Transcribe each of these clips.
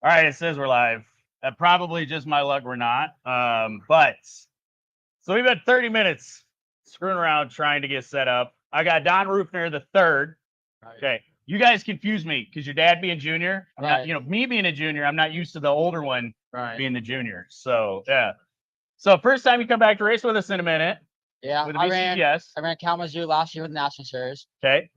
All right, it says we're live. Probably just my luck we're not. But so we've had 30 minutes screwing around trying to get set up. I got Don Rufner the third. Right. Okay. You guys confuse me because your dad being junior. I'm Right. not, me being a junior, I'm not used to the older one Right. being the junior. So yeah. So first time you come back to race with us in a minute. Yeah. With the I ran VCGS. Kalamazoo last year with the National Series. Okay.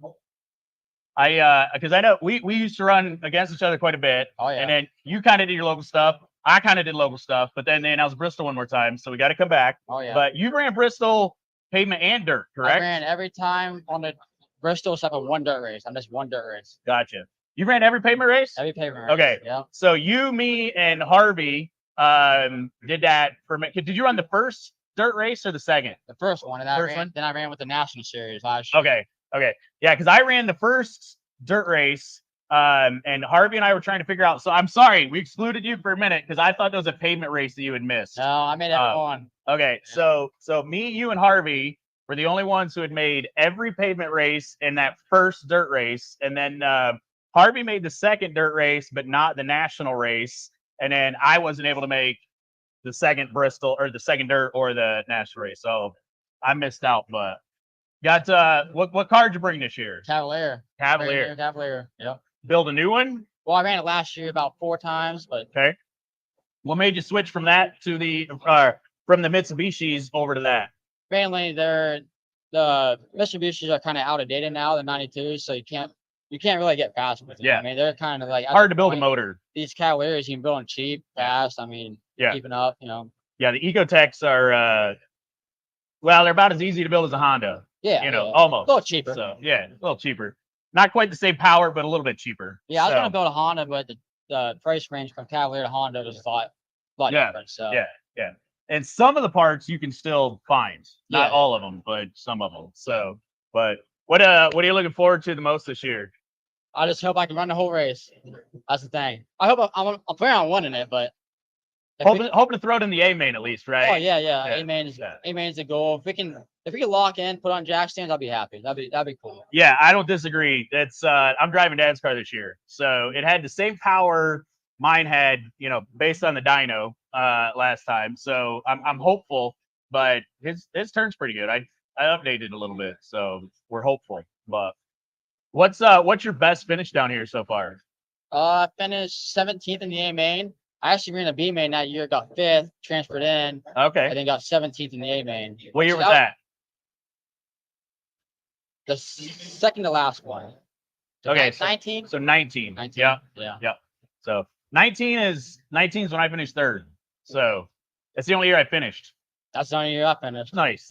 Because I know we used to run against each other quite a bit. Oh yeah. And then you kind of did your local stuff. I kind of did local stuff, but then I was Bristol one more time, so we got to come back. Oh yeah. But you ran Bristol pavement and dirt, correct? I ran every time on the Bristol except for one dirt race. I'm just one dirt race. Gotcha. You ran every pavement race? Every pavement race. Okay. Yeah. So you, me, and Harvey did that for me. Did you run the first dirt race or the second? The first one, and then I ran with the National Series last year. Okay. Yeah, because I ran the first dirt race. And Harvey and I were trying to figure out. So I'm sorry, we excluded you for a minute because I thought there was a pavement race that you had missed. No, I made every one. Okay, yeah. So me, you, and Harvey were the only ones who had made every pavement race in that first dirt race, and then Harvey made the second dirt race, but not the national race. And then I wasn't able to make the second Bristol or the second dirt or the national race, so I missed out. But got what car did you bring this year? Cavalier. Yep. Build a new one? Well, I ran it last year about 4 times, but okay. What made you switch from that to the from the Mitsubishis over to that? Mainly, the Mitsubishis are kind of out of date now. The 92s, so you can't really get fast with them. Yeah, I mean they're kind of like hard to build a motor. These Cavaliers you can build them cheap, fast. I mean, keeping up, Yeah, the Ecotechs are well, they're about as easy to build as a Honda. Yeah, almost a little cheaper. So yeah, a little cheaper. Not quite the same power, but a little bit cheaper. Yeah, I was gonna build a Honda, but the price range from Cavalier to Honda was a lot different. So yeah. And some of the parts you can still find. Not all of them, but some of them. So, but what are you looking forward to the most this year? I just hope I can run the whole race. That's the thing. I hope I'm planning on winning it, but hoping to throw it in the A main at least, right? Oh yeah. A main is the goal. If we can lock in, put on jack stands, I'll be happy. That'd be cool. Yeah, I don't disagree. It's I'm driving Dad's car this year, so it had the same power mine had, based on the dyno last time. So I'm hopeful, but his turn's pretty good. I updated a little bit, so we're hopeful. But what's your best finish down here so far? I finished 17th in the A main. I actually ran a B main that year, got 5th, transferred in. Okay. And then got 17th in the A main. What year was that? The second to last one. Okay. 19? So 19. 19. Yeah. Yeah. So 19 is when I finished 3rd. So that's the only year I finished. That's the only year I finished. Nice.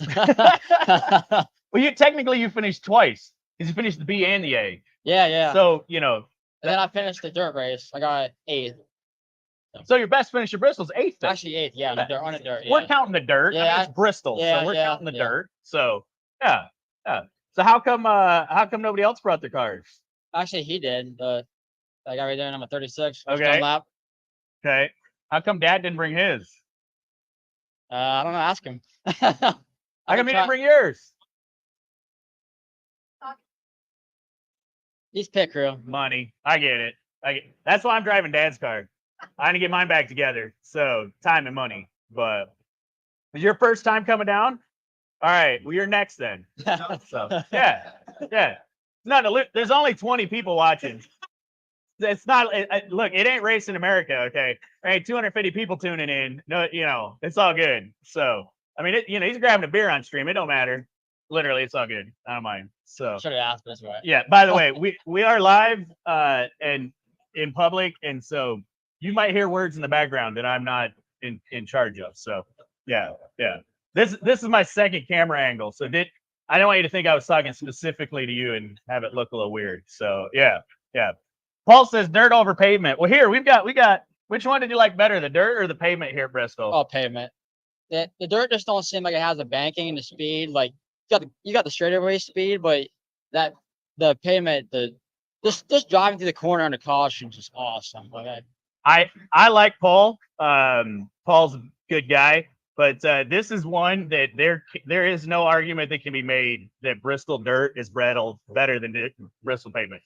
Well, you finished twice because you finished the B and the A. Yeah. So, And then I finished the dirt race. I got 8th. So your best finish at Bristol's 8th. Actually 8th, yeah, on the dirt. Yeah. We're counting the dirt. Yeah, I mean, it's Bristol, so we're counting the dirt. So yeah. So how come nobody else brought their cars? Actually, he did. The guy right there, number 36. Okay. Lap. Okay. How come Dad didn't bring his? I don't know. Ask him. How come he didn't bring yours? He's pit crew. Money. I get it. That's why I'm driving Dad's car. I need to get mine back together. So time and money. But is your first time coming down? All right. Well, you're next then. So yeah. No, there's only 20 people watching. It's not. Look, it ain't racing America. Okay. All right, 250 people tuning in. No, it's all good. So I mean, he's grabbing a beer on stream. It don't matter. Literally, it's all good. I don't mind. So should have asked this way. Yeah. By the way, we are live and in public, and so you might hear words in the background that I'm not in charge of. So yeah. This is my second camera angle. So I don't want you to think I was talking specifically to you and have it look a little weird. So yeah. Paul says dirt over pavement. Well, here we got. Which one did you like better, the dirt or the pavement here at Bristol? Oh, pavement. The dirt just don't seem like it has the banking and the speed. Like you got the straightaway speed, but the pavement, just driving through the corner on the caution is just awesome. Okay. I like Paul. Paul's a good guy, but this is one that there is no argument that can be made that Bristol dirt is better than Bristol pavement.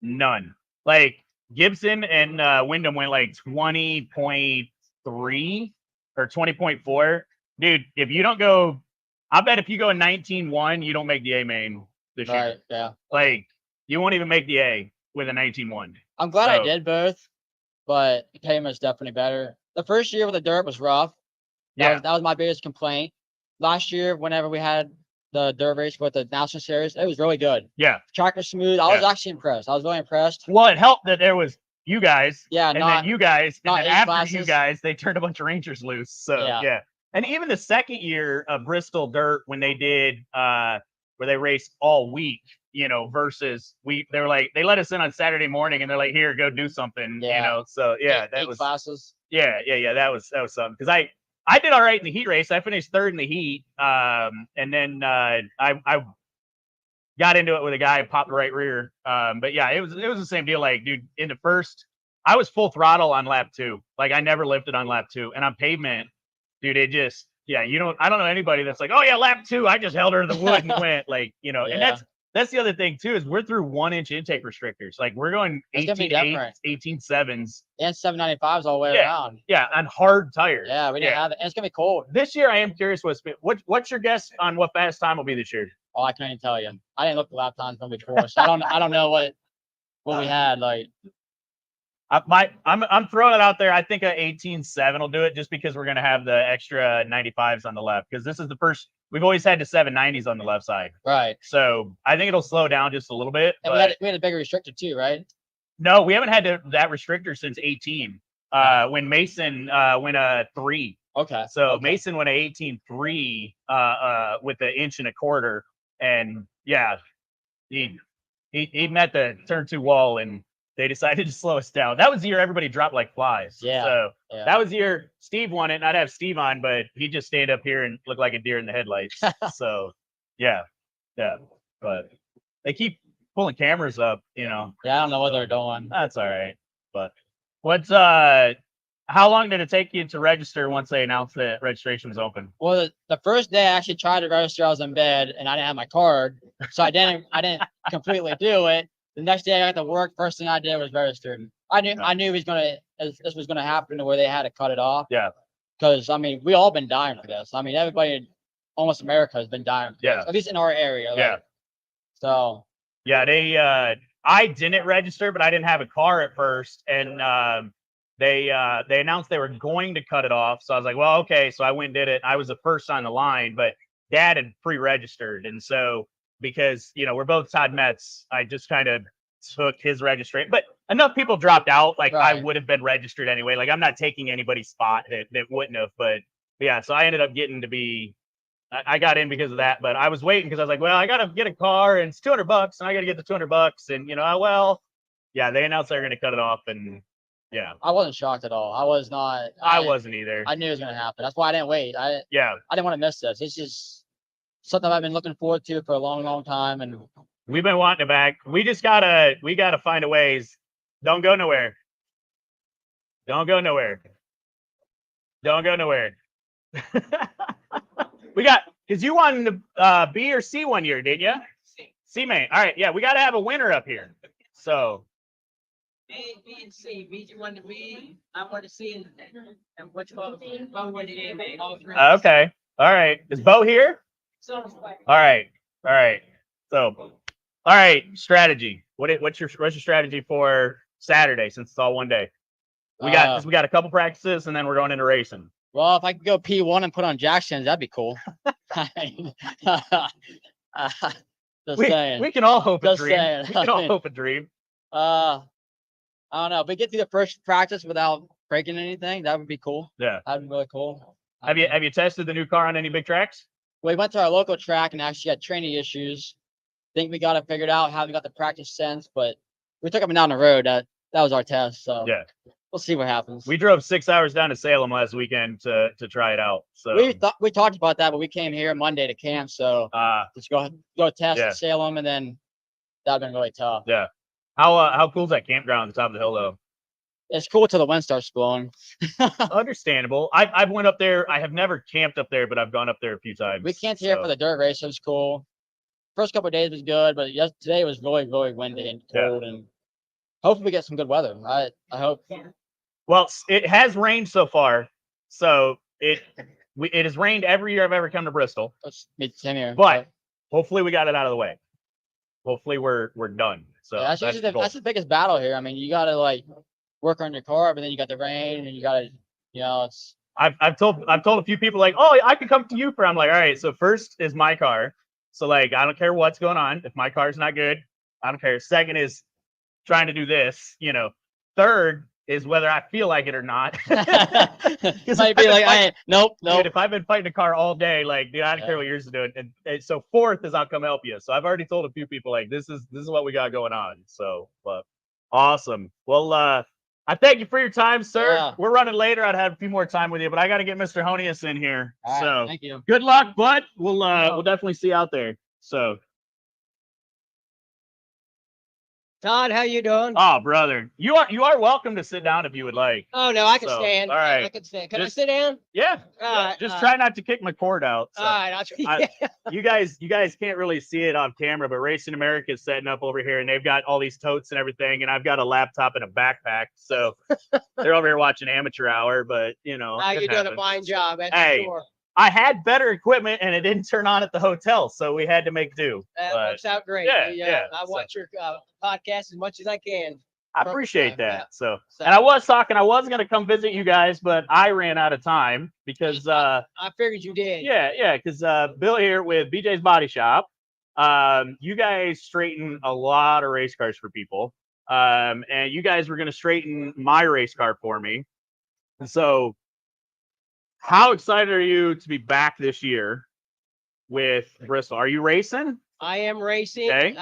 None. Like Gibson and Wyndham went like 20.3 or 20.4. Dude, if you don't go, I bet if you go 19.1, you don't make the A main this year. Right. Yeah. Like, you won't even make the A with a 19.1. I'm glad I So- did both, but the payment's definitely better. The first year with the dirt was rough. That was my biggest complaint. Last year, whenever we had the dirt race with the National Series, it was really good. Yeah. Track was smooth. I was actually impressed. I was really impressed. Well, it helped that there was you guys. Yeah, and not then you guys. And not then eight after you classes. guys, they turned a bunch of Rangers loose. So Yeah. yeah. And even the second year of Bristol Dirt, when they did where they raced all week, you know, versus they were like, they let us in on Saturday morning and they're like, here, go do something. You Yeah. know. So yeah, that eight was classes. yeah. That was something. Because I did all right in the heat race. I finished third in the heat. And then I got into it with a guy and popped the right rear. But yeah, it was the same deal. Like, dude, in the first, I was full throttle on lap 2. Like, I never lifted on lap 2. And on pavement, dude, it just, yeah, I don't know anybody that's like, oh yeah, lap 2, I just held her to the wood and went, like, you know. And that's the other thing too, is we're through 1-inch intake restrictors. Like, we're going 18.8s, 18.7s. And 795s all the way around. Yeah, on hard tires. Yeah, we didn't have it. It's gonna be cold. This year, I am curious what's your guess on what fast time will be this year? Oh, I can't even tell you. I didn't look the lap times from before, so I don't know what we had. Like, I'm throwing it out there. I think a 18.7 will do it, just because we're gonna have the extra 95s on the left, because this is the first. We've always had the 790s on the left side, right? So I think it'll slow down just a little bit. And we had a bigger restrictor too, right? No, we haven't had that restrictor since 18. When Mason went a 3. Okay. So Mason went a 18.3 with the 1.25 inch, and yeah, he met the turn 2 wall, and they decided to slow us down. That was the year everybody dropped like flies. Yeah. So that was the year Steve won it, and I'd have Steve on, but he just stayed up here and looked like a deer in the headlights. So yeah. But they keep pulling cameras up, you know. Yeah, I don't know what they're doing. That's all right. But what's how long did it take you to register once they announced that registration was open? Well, the first day I actually tried to register, I was in bed and I didn't have my card, so I didn't completely do it. The next day I got to work. First thing I did was register. I knew this was gonna happen to where they had to cut it off. Yeah. Because I mean, we all been dying for this. I mean, everybody, almost America, has been dying for this, at least in our area. Like, so. Yeah, I didn't register, but I didn't have a car at first, and they announced they were going to cut it off. So I was like, well, okay. So I went and did it. I was the first on the line, but Dad had pre-registered, and so because we're both Todd Metz, I just kind of took his registration. But enough people dropped out, like I would have been registered anyway. Like, I'm not taking anybody's spot that wouldn't have. But yeah, so I ended up getting to be. I got in because of that, but I was waiting because I was like, well, I got to get a car and it's $200 and I got to get the $200, and they announced they were going to cut it off, and yeah. I wasn't shocked at all. I was not. I wasn't either. I knew it was going to happen. That's why I didn't wait. I didn't want to miss this. It's just something I've been looking forward to for a long, long time, and we've been wanting it back. We gotta find a ways. Don't go nowhere. Don't go nowhere. Don't go nowhere. Because you won the B or C one year, didn't you? C main. All right, yeah, we got to have a winner up here. So. B and C. B won the B. I won the C, and which one? Bo won the A main. All three. Okay. All right. Is Bo here? So. All right. So, all right. Strategy. What's your strategy for Saturday, since it's all one day? We got a couple practices, and then we're going into racing. Well, if I could go P1 and put on Jackson's, that'd be cool. Just saying. We can all hope a Just dream. saying. We can all hope a dream. I don't know. If we get through the first practice without breaking anything, that would be cool. Yeah. That'd be really cool. Have you tested the new car on any big tracks? We went to our local track and actually had training issues. Think we got it figured out, haven't got the practice sense, but we took them down the road. That was our test. So yeah. We'll see what happens. We drove 6 hours down to Salem last weekend to try it out. So we talked about that, but we came here Monday to camp. So just go test at Salem, and then that'd been really tough. Yeah. How cool is that campground at the top of the hill though? It's cool till the wind starts blowing. Understandable. I've went up there. I have never camped up there, but I've gone up there a few times. We camped here for the dirt race. It was cool. First couple of days was good, but today was really, really windy and cold, and hopefully we get some good weather. I hope. Well, it has rained so far, so it has rained every year I've ever come to Bristol. Let's meet Tim here. But hopefully we got it out of the way. Hopefully we're done. So yeah, that's the biggest battle here. I mean, you gotta like work on your car, but then you got the rain, and you gotta, it's. I've told a few people like, oh, I could come to you for. I'm like, all right. So first is my car. So like, I don't care what's going on. If my car's not good, I don't care. Second is trying to do this. Third is whether I feel like it or not. Might be like, nope. Dude, if I've been fighting a car all day, like, dude, I don't care what yours is doing. And so fourth is I'll come help you. So I've already told a few people like this is what we got going on. So, but awesome. Well, I thank you for your time, sir. Yeah. We're running later. I'd have a few more time with you, but I got to get Mr. Honius in here. All right, so thank you. Good luck, bud. We'll definitely see you out there. So. Todd, how you doing? Oh, brother, you are welcome to sit down if you would like. Oh no, I can So, stand. all right. I can stand. Can I sit down? Yeah. All right, Just all try not to kick my cord out. So. All right, I'll You guys can't really see it off camera, but Racing America is setting up over here, and they've got all these totes and everything, and I've got a laptop and a backpack, so they're over here watching Amateur Hour. But You're it doing a happens. fine job. That's Hey. for sure. I had better equipment, and it didn't turn on at the hotel, so we had to make do. That But works out great. yeah, I so- watch your podcast as much as I can. I appreciate that. Yeah. So, So- and I was going to come visit you guys, but I ran out of time because I figured you did. because Bill here with BJ's Body Shop. You guys straighten a lot of race cars for people. And you guys were going to straighten my race car for me. So how excited are you to be back this year with Bristol? Are you racing? I am racing. Okay.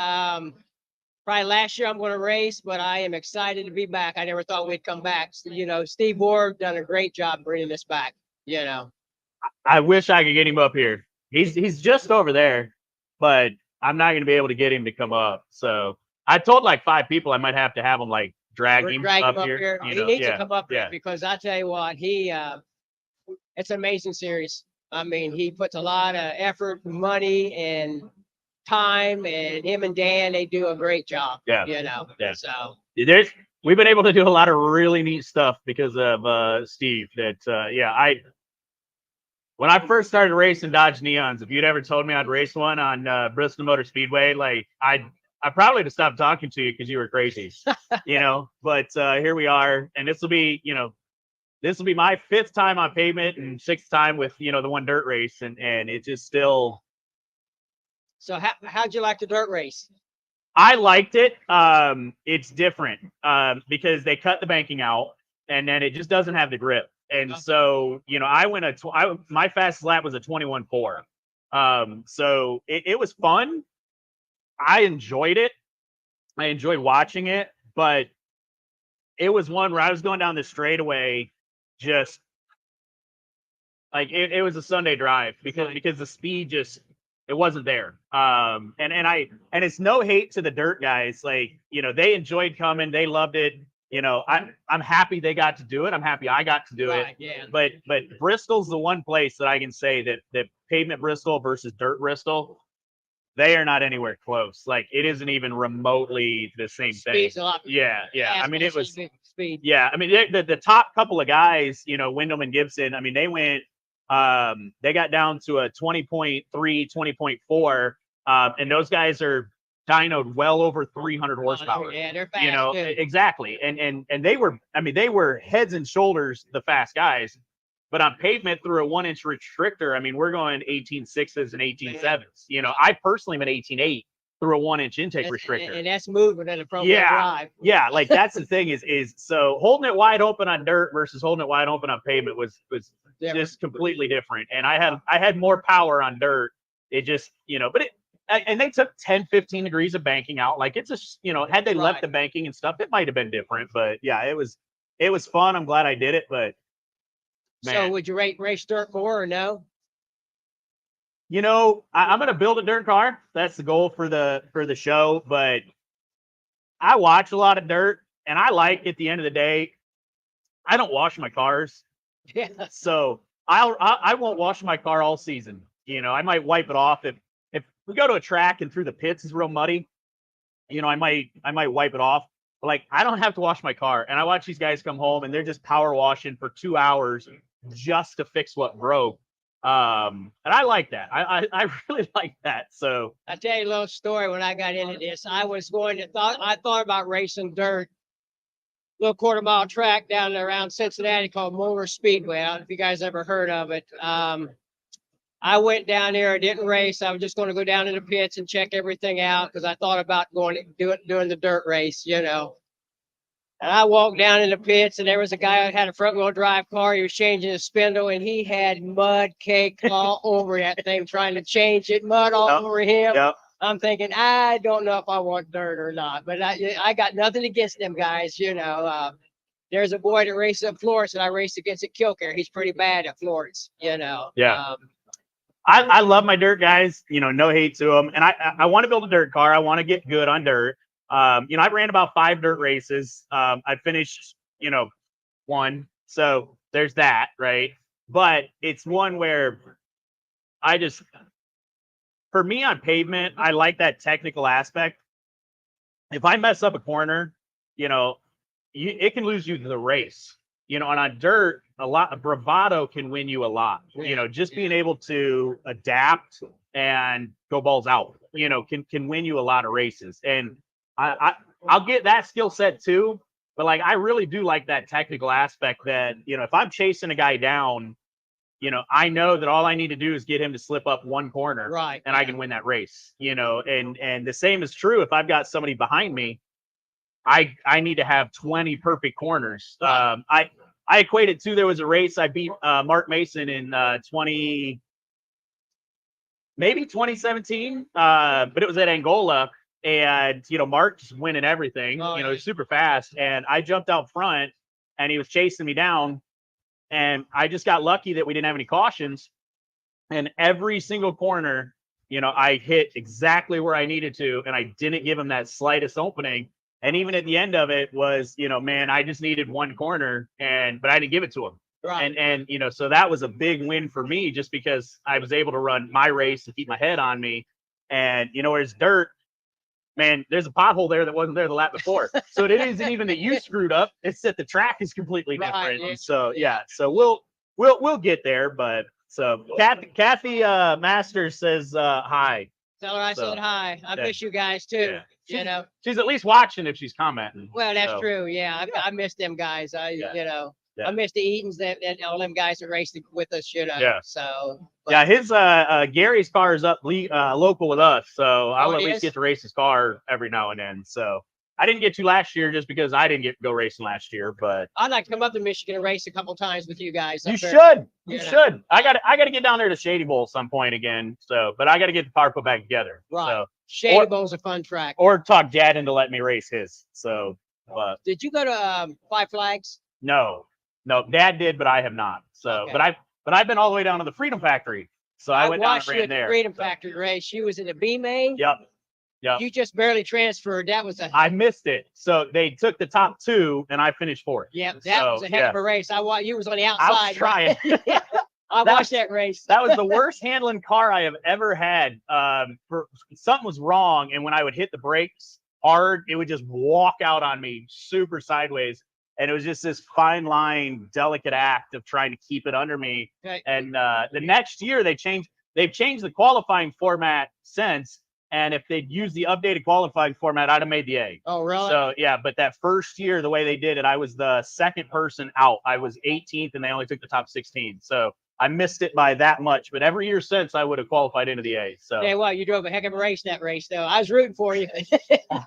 Probably last year I'm going to race, but I am excited to be back. I never thought we'd come back. So, Steve Ward done a great job bringing this back. I wish I could get him up here. He's just over there, but I'm not going to be able to get him to come up. So I told like 5 people I might have to have him like drag him up here. He needs to come up yeah. here because I tell you what, it's an amazing series. I mean, he puts a lot of effort, money, and time, and him and Dan, they do a great job. Yeah. Yeah. So We've been able to do a lot of really neat stuff because of Steve. When I first started racing Dodge Neons, if you'd ever told me I'd race one on Bristol Motor Speedway, like I probably would have stopped talking to you because you were crazy, But here we are, and this will be my 5th time on pavement and 6th time with the one dirt race, and it just still. So how'd you like the dirt race? I liked it. It's different because they cut the banking out, and then it just doesn't have the grip. And so, I went my fastest lap was a 21.4. So it was fun. I enjoyed it. I enjoyed watching it, but it was one where I was going down the straightaway, just like it was a Sunday drive because the speed just. It wasn't there. And it's no hate to the dirt guys. Like, they enjoyed coming. They loved it. I'm happy they got to do it. I'm happy I got to do it. Yeah. But Bristol's the one place that I can say that pavement Bristol versus dirt Bristol, they are not anywhere close. Like, it isn't even remotely the same thing. Speed's a lot. Yeah. I mean, it was speed. Yeah. I mean, the top couple of guys, Wyndham and Gibson, I mean, they went they got down to a 20.3, 20.4, and those guys are dynoed well over 300 horsepower. Yeah, they're fast. Exactly. And they were heads and shoulders the fast guys, but on pavement through a 1-inch restrictor, I mean, we're going 18.6s and 18.7s. I personally am an 18.8 through a 1-inch intake restrictor. And that's moving in a front wheel drive. Yeah, like that's the thing is so holding it wide open on dirt versus holding it wide open on pavement was just completely different. And I had more power on dirt. It just, and they took 10, 15 degrees of banking out. Like it's had they left the banking and stuff, it might have been different. But yeah, it was fun. I'm glad I did it. But man. So would you race dirt more or no? I'm going to build a dirt car. That's the goal for the show. But I watch a lot of dirt, and I like at the end of the day, I don't wash my cars. Yeah. So I won't wash my car all season. I might wipe it off if we go to a track and through the pits is real muddy. I might wipe it off. like I don't have to wash my car, and I watch these guys come home and they're just power washing for 2 hours just to fix what broke. And I like that. I really like that. So I'll tell you a little story. When I got into this, I thought about racing dirt, little quarter-mile track down there around Cincinnati called Motor Speedway. I don't know if you guys ever heard of it. I went down there. I didn't race. I was just going to go down in the pits and check everything out because I thought about doing the dirt race, you know. And I walked down in the pits, and there was a guy who had a front-wheel drive car. He was changing his spindle, and he had mud caked all over that thing, trying to change it, mud all over him. Yep. I'm thinking, I don't know if I want dirt or not, but I got nothing against them guys, you know. There's a boy that races at Florence, and I raced against at Kilcare. He's pretty bad at Florence, you know. Yeah. I love my dirt guys, you know, no hate to them. And I want to build a dirt car. I want to get good on dirt. You know, I ran about 5 dirt races. I finished, you know, 1. So there's that, right? But it's one where for me on pavement, I like that technical aspect. If I mess up a corner, you know, it can lose you the race. You know, and on dirt, a lot of bravado can win you a lot. You know, just being able to adapt and go balls out, you know, can win you a lot of races. And I'll get that skill set too, but like I really do like that technical aspect that, you know, if I'm chasing a guy down, you know, I know that all I need to do is get him to slip up one corner, Right. and I can win that race, you know. And the same is true if I've got somebody behind me. I need to have 20 perfect corners. Right. I equate it to, there was a race I beat Mark Mason in 2017, but it was at Angola, and you know Mark's winning everything. Oh, you know, yeah. he's super fast, and I jumped out front, and he was chasing me down, and I just got lucky that we didn't have any cautions, and every single corner, you know, I hit exactly where I needed to, and I didn't give him that slightest opening. And even at the end of it was, you know, man, I just needed one corner, but I didn't give it to him. Right. And you know, so that was a big win for me, just because I was able to run my race and keep my head on me. And you know, whereas dirt, man, there's a pothole there that wasn't there the lap before. So it isn't even that you screwed up; it's that the track is completely different. Right, yeah. And so so we'll get there. But so Kathy Masters says hi. Tell her I said hi. I miss you guys too. Yeah. You know. She's at least watching if she's commenting. Well, that's So, true. Yeah, I miss them guys. You know, I miss the Eatons and all them guys that raced with us. You know. Yeah. So. Yeah, his Gary's car is up local with us, so I'll at it least is? get to race his car every now and then. So I didn't get to last year just because I didn't get to go racing last year, but I'd like to come up to Michigan and race a couple times with you guys. you up there. should. You Yeah. should. I got to get down there to Shady Bowl some point again. So, but I got to get the car put back together. Right. So, Shady Bowl's a fun track. or talk Dad into letting me race his. So, but Did you go to Five Flags? no, Dad did, but I have not. So, Okay. but I've been all the way down to the Freedom Factory. So I went down and watched you ran at the there. Freedom Factory race. She was in a B main. Yep. You just barely transferred. That was I missed it. So they took the top 2 and I finished 4th. Yeah, that was a heck of a race. You was on the outside. I was trying. Yeah, I watched that race. That was the worst handling car I have ever had. Something was wrong, and when I would hit the brakes hard, it would just walk out on me super sideways. And it was just this fine line, delicate act of trying to keep it under me. Okay. And the next year they've changed the qualifying format since. And if they'd used the updated qualifying format, I'd have made the A. Oh, really? So yeah, but that first year, the way they did it, I was the second person out. I was 18th, and they only took the top 16. So I missed it by that much. But every year since, I would have qualified into the A. So Yeah, well, you drove a heck of a race that race, though. I was rooting for you.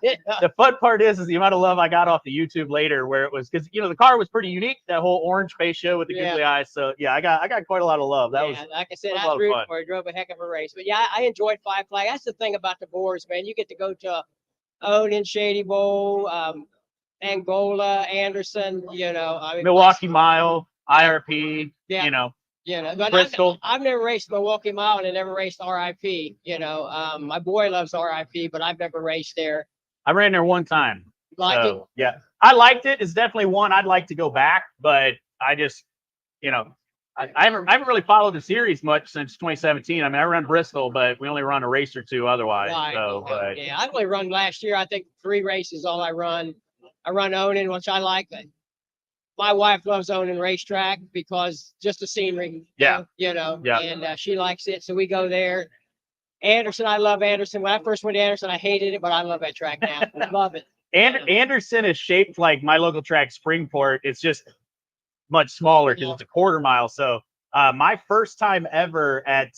the fun part is the amount of love I got off the YouTube later, where it was because the car was pretty unique, that whole orange face show with the googly eyes. So yeah, I got quite a lot of love. That was like I said, that was I a lot was of rooting fun. for you. Drove a heck of a race, but yeah, I enjoyed Five Flag. That's the thing about the boards, man. You get to go to Odin, Shady Bowl, Angola, Anderson. I mean, Milwaukee Mile, IRP. Yeah. But Bristol. I've never raced Milwaukee Mile and I never raced RIP. My boy loves RIP, but I've never raced there. I ran there one time. Like it? Yeah, I liked it. It's definitely one I'd like to go back, but I just, I haven't really followed the series much since 2017. I mean, I run Bristol, but we only run a race or two otherwise. Right. So, but Yeah, I only run last year. I think 3 races all I run. I run owning, which I like. My wife loves owning racetrack because just the scenery. Yeah. And she likes it. So we go there. Anderson, I love Anderson. When I first went to Anderson, I hated it, but I love that track now. I love it. Anderson is shaped like my local track, Springport. It's just much smaller because it's a quarter mile. So my first time ever at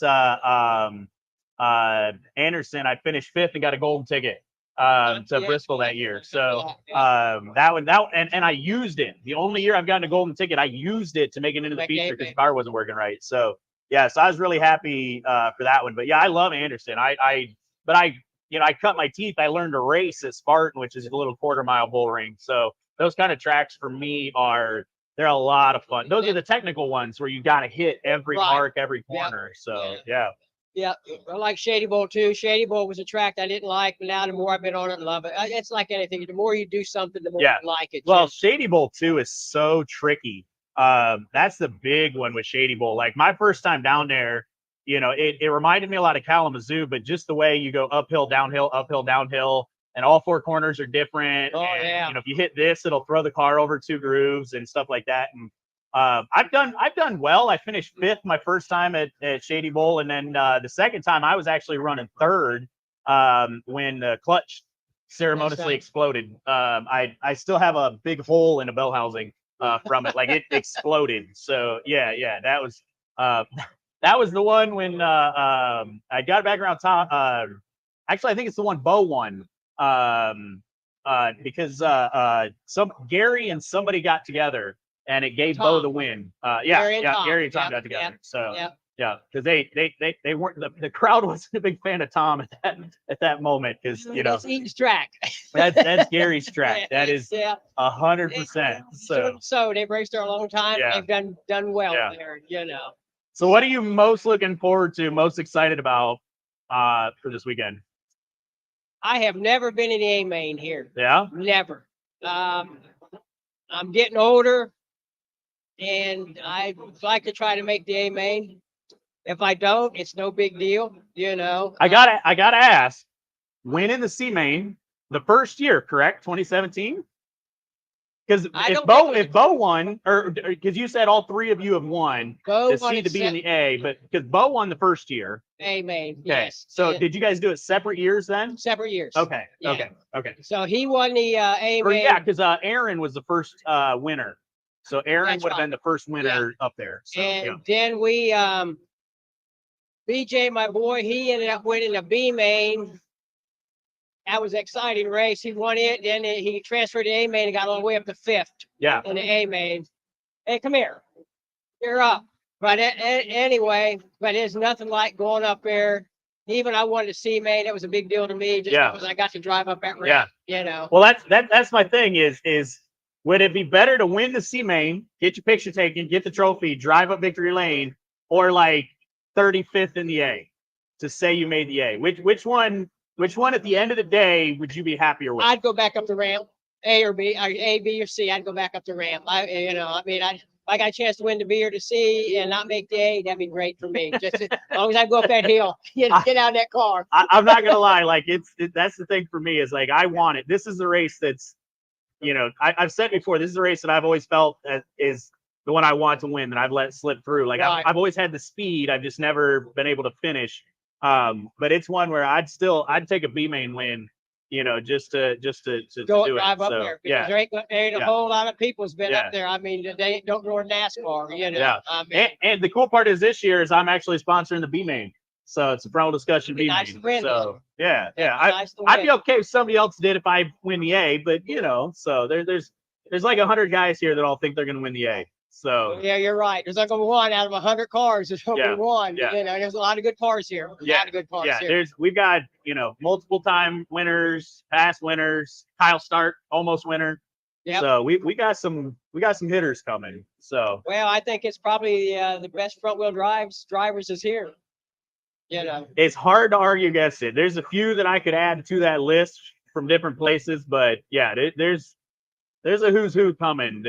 Anderson, I finished 5th and got a golden ticket to Bristol that year. So and I used it. The only year I've gotten a golden ticket, I used it to make it into the feature because the car wasn't working right. So yeah, so I was really happy for that one. But yeah, I love Anderson. I cut my teeth. I learned to race at Spartan, which is a little quarter mile bull ring. So those kind of tracks for me they're a lot of fun. Those are the technical ones where you got to hit every mark, every corner. So yeah. Yeah, I like Shady Bowl too. Shady Bowl was a track I didn't like, but now the more I've been on it, I love it. It's like anything. The more you do something, the more you like it. Well, Shady Bowl too is so tricky. That's the big one with Shady Bowl. Like my first time down there, it reminded me a lot of Kalamazoo, but just the way you go uphill, downhill, and all 4 corners are different. Oh, yeah. If you hit this, it'll throw the car over 2 grooves and stuff like that. And I've done well. I finished 5th my first time at Shady Bowl, and then the second time I was actually running 3rd when the clutch ceremoniously exploded. I still have a big hole in the bell housing from it, like it exploded. So yeah, that was the one when I got back around top. Actually, I think it's the one Bo won because some Gary and somebody got together. And it gave Bo the win. Gary and Tom got together. So yeah, because they weren't the crowd wasn't a big fan of Tom at that moment because that's Eaton's track. that's Gary's track. That is 100%. So they've raced there a long time. Yeah. They've done well there. So what are you most looking forward to? Most excited about for this weekend? I have never been in the A main here. Yeah. Never. I'm getting older. And I like to try to make the A main. If I don't, it's no big deal, I gotta ask, when in the C main the first year, correct? 2017? Because if Bo won, or because you said all 3 of you have won the C to B in the A, but because Bo won the first year. A main, okay. Yes. So did you guys do it separate years then? Separate years. Okay. Yeah. Okay. So he won the A main. Yeah, because Aaron was the first winner. So Aaron would have been the first winner up there. So, then we, BJ, my boy, he ended up winning the B main. That was an exciting race. He won it. Then he transferred to A main and got all the way up to 5th. Yeah. In the A main. Hey, come here. You're up. But anyway, but there's nothing like going up there. Even I wanted to C main. It was a big deal to me just because I got to drive up that ramp. Well, that's my thing is. Would it be better to win the C main, get your picture taken, get the trophy, drive up victory lane, or like 35th in the A to say you made the A? Which one at the end of the day would you be happier with? I'd go back up the ramp, A or B, A, B or C. I'd go back up the ramp. If I got a chance to win the B or the C and not make the A, that'd be great for me. Just as long as I go up that hill, get out of that car. I'm not gonna lie, like that's the thing for me is like I want it. This is the race that's. I've said before, this is a race that I've always felt is the one I want to win, that I've let slip through. Like I've always had the speed, I've just never been able to finish. But it's one where I'd take a B main win, just to go do drive it. up there. Because there ain't a whole lot of people's been up there. I mean, they don't go to NASCAR, Yeah. And the cool part is this year is I'm actually sponsoring the B main. So it's a Pro Discussion B main. Win, so yeah. Nice I'd be okay if somebody else did if I win the A, but so there's like 100 guys here that all think they're gonna win the A. So yeah, you're right. There's like 1 out of 100 cars. There's only one. Yeah. There's a lot of good cars here. A lot of good cars here. We've got multiple time winners, past winners, Kyle Stark, almost winner. Yep. So we got some hitters coming. So well, I think it's probably the best front wheel drivers is here. It's hard to argue against it. There's a few that I could add to that list from different places, but there's a who's who coming.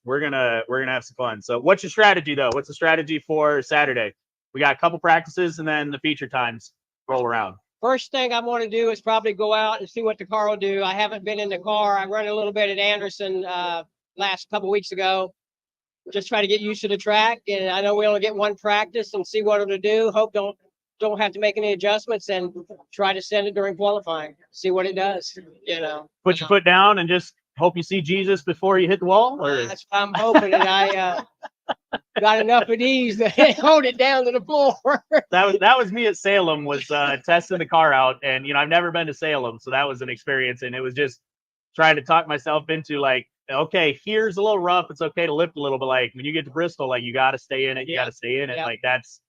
We're gonna have some fun. So what's your strategy though? What's the strategy for Saturday? We got a couple practices and then the feature times roll around. First thing I want to do is probably go out and see what the car will do. I haven't been in the car. I run a little bit at Anderson last couple weeks ago. Just try to get used to the track, and I know we only get one practice and see what it'll do. Hope don't have to make any adjustments, and try to send it during qualifying. See what it does. You know, Put your foot down and just hope you see Jesus before you hit the wall. Or that's what I'm hoping, and I got enough of these to hold it down to the floor. that was me at Salem, was testing the car out, and I've never been to Salem, so that was an experience, and it was just trying to talk myself into like, okay, here's a little rough, it's okay to lift a little, but like when you get to Bristol, like you got to stay in it, you got to stay in it. Like that's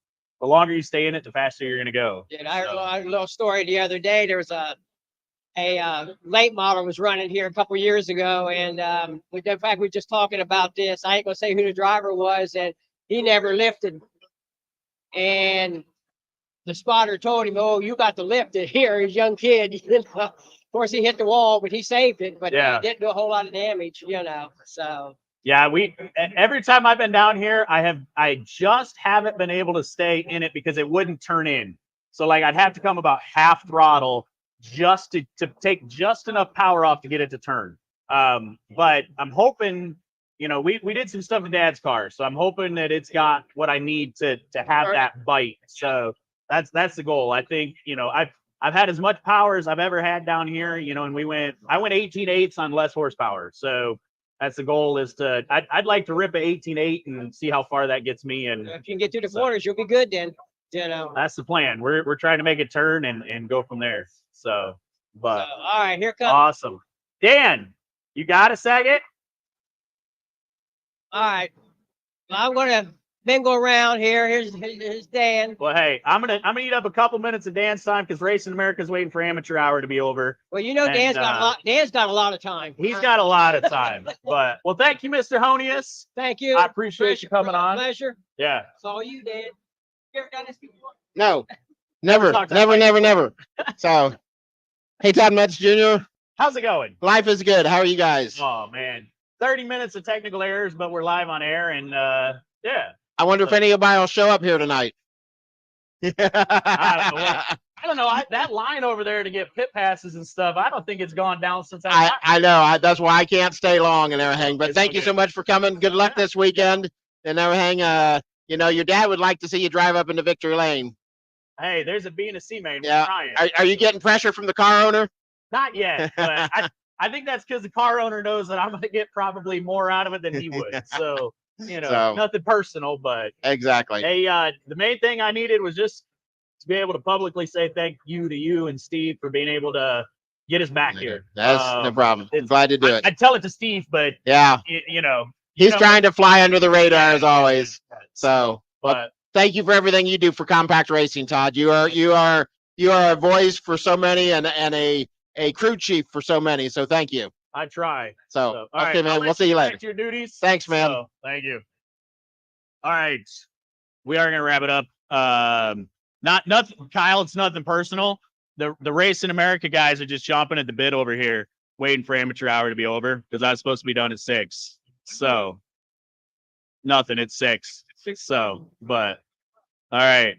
the longer you stay in it, the faster you're gonna go. Yeah, I heard a little story the other day. There was a late model was running here a couple years ago, and in fact, we were just talking about this. I ain't gonna say who the driver was, and he never lifted. And the spotter told him, "Oh, you got to lift it here." He's a young kid, Of course, he hit the wall, but he saved it. But he didn't do a whole lot of damage, So yeah, every time I've been down here, I just haven't been able to stay in it because it wouldn't turn in. So like I'd have to come about half throttle just to take just enough power off to get it to turn. But I'm hoping, we did some stuff in Dad's car, so I'm hoping that it's got what I need to have that bite. So that's the goal. I think, I've had as much power as I've ever had down here, and I went 18.8s on less horsepower. So that's the goal, is I'd like to rip a 18.8 and see how far that gets me. And if you can get through the corners, you'll be good then. That's the plan. We're trying to make it turn and go from there. So, but all right, here comes. Awesome. Dan, you got a second? All right. I'm gonna mingle around here. Here's Dan. Well, hey, I'm gonna eat up a couple minutes of Dan's time because Racing America's waiting for amateur hour to be over. Well, Dan's got a lot. Dan's got a lot of time. He's got a lot of time. But thank you, Mr. Honius. Thank you. I appreciate you coming on. Pleasure. Yeah. It's all you, Dan. You ever done this before? No, never. So, hey, Todd Metz Jr. How's it going? Life is good. How are you guys? Oh man, 30 minutes of technical errors, but we're live on air, and yeah. I wonder if anybody will show up here tonight. I don't know. That line over there to get pit passes and stuff, I don't think it's gone down since I know. That's why I can't stay long and everything. But thank you so much for coming. Good luck this weekend and everything. Your dad would like to see you drive up into Victory Lane. Hey, there's a B and a C, man. Yeah. Are you getting pressure from the car owner? Not yet, but I think that's because the car owner knows that I'm going to get probably more out of it than he would. So, nothing personal, but exactly. Hey, the main thing I needed was just to be able to publicly say thank you to you and Steve for being able to get us back here. That's no problem. I'm glad to do it. I'd tell it to Steve, but yeah, he's trying to fly under the radar as always. So, but thank you for everything you do for Compact Racing, Todd. You are a voice for so many and a crew chief for so many. So thank you. I try. So all okay, right, man. We'll see you later. Back to your duties. Thanks, man. So, thank you. All right, we are gonna wrap it up. Nothing, Kyle. It's nothing personal. The Race in America guys are just chomping at the bit over here, waiting for amateur hour to be over because I was supposed to be done at 6. So nothing. It's 6. So, but all right.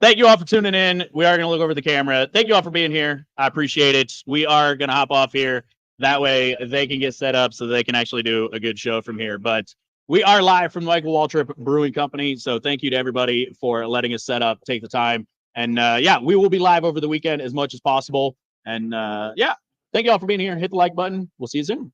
Thank you all for tuning in. We are going to look over the camera. Thank you all for being here. I appreciate it. We are going to hop off here. That way they can get set up so they can actually do a good show from here. But we are live from the Michael Waltrip Brewing Company. So thank you to everybody for letting us set up, take the time. And we will be live over the weekend as much as possible. And thank you all for being here. Hit the like button. We'll see you soon.